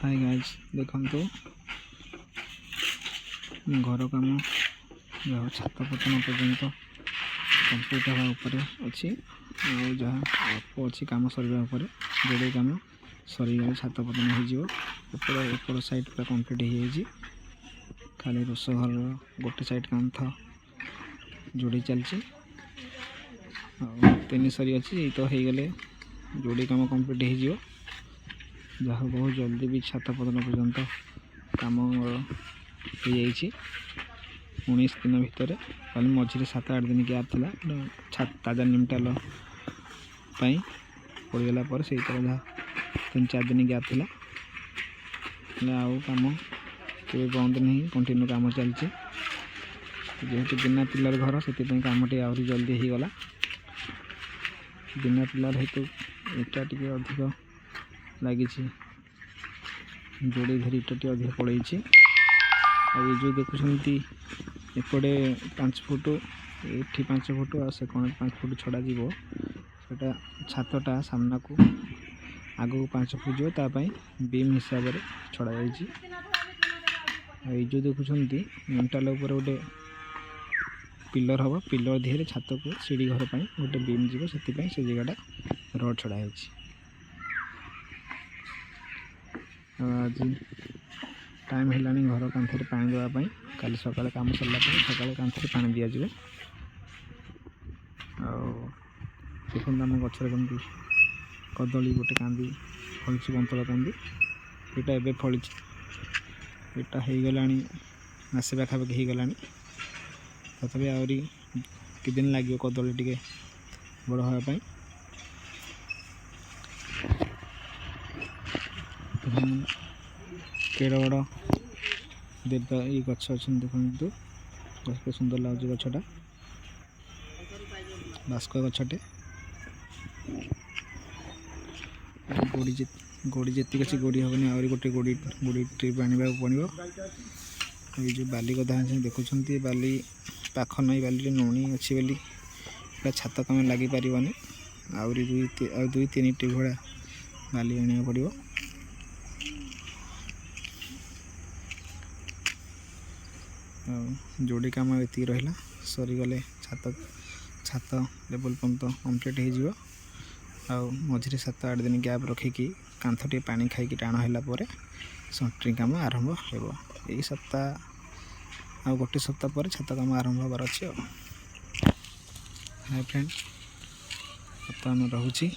Hi guys देखो घर कम छात पतन पर्यंत कंप्लीट हवा अच्छी जहाँ अल्प अच्छी कम सर जोड़े कम सरीगले छात पतन होपड़ साइड पूरा कंप्लीट हो खाली रोष घर गोटे साइड कांथ जोड़ी चलती तीन सरी अच्छी तो हो गले जोड़ी कम कंप्लीट हो जहाँ बहुत जल्दी भी छात पतन पर्यंत कम हो 19 दिन भितर कल मझे 7-8 दिन गैप था ताजा निमटाल पड़गला से जहाँ 3-4 दिन गैप था आउ कम के बंद नहीं कंटिन्यू कम चलती जेहेतु बिना पिलर घर से कम टे आहरी जल्दी हो गला बिना पिलर हेतु इटा टे अधिक लगी जोड़े धरी इटा टे अधिक पड़े ये जो देखुंत एपटे 5 फुट ये 5 फुट आ से 5 फुट छड़ा जीवटा छातटा सामना को आग को 5 फुट जो बीम हिसाब से छड़ा ये जो देखुंत मेंटाल उपर गोटे पिलर हम पिलर दिहरे छात को सीढ़ी घर पर गोटे बीम जीव से जगहटा रड छड़ा आज टाइम है घर कांथरे पानी देवाई कल सकाଳେ काम सरला सकाଳେ कांथरे पानी दि जाए देखो आम गचर कमी कदली गोटे कांदी फली बंतल कांदी यहाँ एवं फली यहाँ हो गला मासे पाखापाखि हो गला तथापि आहरी कि दिन लगे कदली टे बड़ हाँपाई केड़ बड़ देवा ये गच अच्छा देखते बहुत सुंदर लगे गछटा बास्क गछटे गोड़ी जी अच्छी गोड़ी हेनी आहरी गोटे गोड़ी ट्रिप आने पड़ो ये जो बाली गदा देखुं बाली पाख नई बाली नौणी अच्छी बोली छात कम लगी पारनी आहरी 2-3 ट्रिप भाया बाली आने पड़ो जोड़ी कम ये रहा सरीगले छात लेवल पर्यंत कंप्लीट हो मझे 7-8 दिन गैप रखिकी कांथ टे पानी खाई टाण है सेंटरिंग कम आरंभ हो यही सप्ताह गोटे सप्ताह पर छात कम आरंभ होबार अच्छे हाय फ्रेंड बर्तमान रोची।